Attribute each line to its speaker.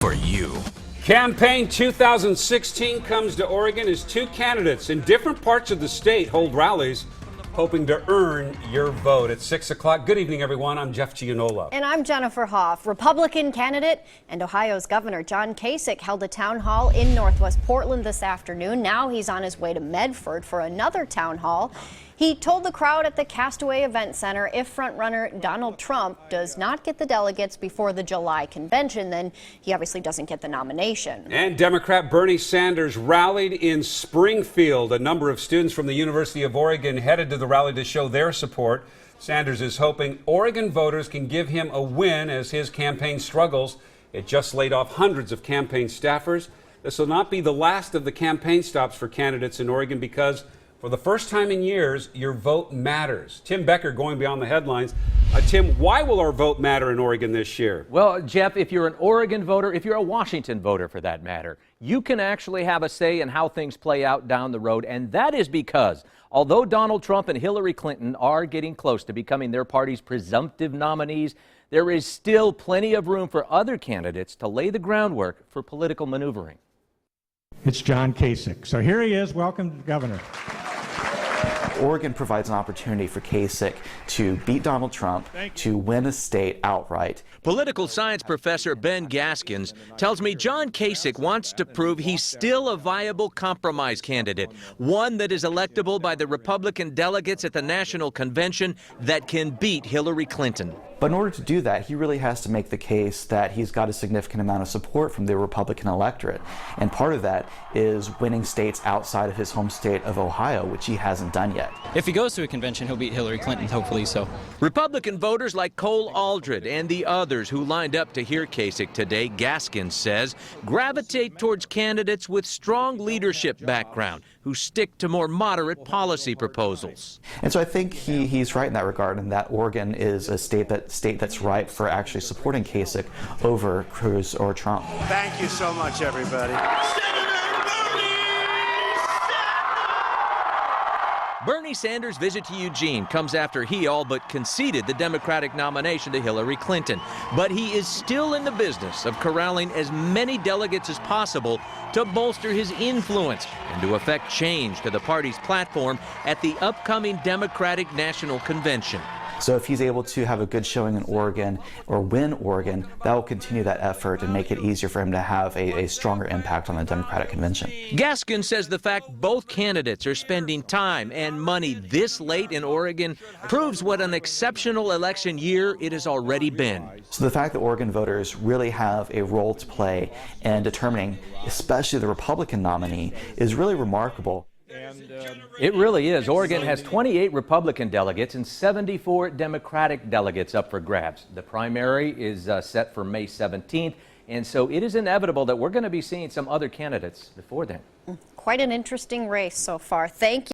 Speaker 1: for you.
Speaker 2: Campaign 2016 comes to Oregon as two candidates in different parts of the state hold rallies hoping to earn your vote. At 6 o'clock. Good evening, everyone. I'm Jeff Gianola.
Speaker 3: And I'm Jennifer Hoff. Republican candidate and Ohio's Governor John Kasich held a town hall in Northwest Portland this afternoon. Now he's on his way to Medford for another town hall. He told the crowd at the Castaway Event Center if frontrunner Donald Trump does not get the delegates before the July convention, then he obviously doesn't get the nomination.
Speaker 2: And Democrat Bernie Sanders rallied in Springfield. A number of students from the University of Oregon headed to the rally to show their support. Sanders is hoping Oregon voters can give him a win as his campaign struggles. It just laid off hundreds of campaign staffers. This will not be the last of the campaign stops for candidates in Oregon because for the first time in years, your vote matters. Tim Becker going beyond the headlines. Tim, why will our vote matter in Oregon this year?
Speaker 4: Well, Jeff, if you're an Oregon voter, if you're a Washington voter for that matter, you can actually have a say in how things play out down the road. And that is because although Donald Trump and Hillary Clinton are getting close to becoming their party's presumptive nominees, there is still plenty of room for other candidates to lay the groundwork for political maneuvering.
Speaker 5: It's John Kasich. So here he is. Welcome, Governor.
Speaker 6: Oregon provides an opportunity for Kasich to beat Donald Trump, to win a state outright.
Speaker 7: Political science professor Ben Gaskins tells me John Kasich wants to prove he's still a viable compromise candidate, one that is electable by the Republican delegates at the national convention that can beat Hillary Clinton.
Speaker 6: But in order to do that, he really has to make the case that he's got a significant amount of support from the Republican electorate. And part of that is winning states outside of his home state of Ohio, which he hasn't done yet.
Speaker 8: If he goes to a convention, he'll beat Hillary Clinton, hopefully so.
Speaker 7: Republican voters like Cole Aldred and the others who lined up to hear Kasich today, Gaskins says, gravitate towards candidates with strong leadership background who stick to more moderate policy proposals.
Speaker 6: And so I think he's right in that regard, and that Oregon is a state that's ripe for actually supporting Kasich over Cruz or Trump.
Speaker 9: Thank you so much, everybody.
Speaker 7: Bernie Sanders' visit to Eugene comes after he all but conceded the Democratic nomination to Hillary Clinton. But he is still in the business of corralling as many delegates as possible to bolster his influence and to effect change to the party's platform at the upcoming Democratic National Convention.
Speaker 6: So if he's able to have a good showing in Oregon or win Oregon, that will continue that effort and make it easier for him to have a stronger impact on the Democratic convention.
Speaker 7: Gaskin says the fact both candidates are spending time and money this late in Oregon proves what an exceptional election year it has already been.
Speaker 6: So the fact that Oregon voters really have a role to play in determining, especially the Republican nominee, is really remarkable.
Speaker 4: It really is. Oregon has 28 Republican delegates and 74 Democratic delegates up for grabs. The primary is set for May 17th, and so it is inevitable that we're going to be seeing some other candidates before then.
Speaker 3: Quite an interesting race so far. Thank you.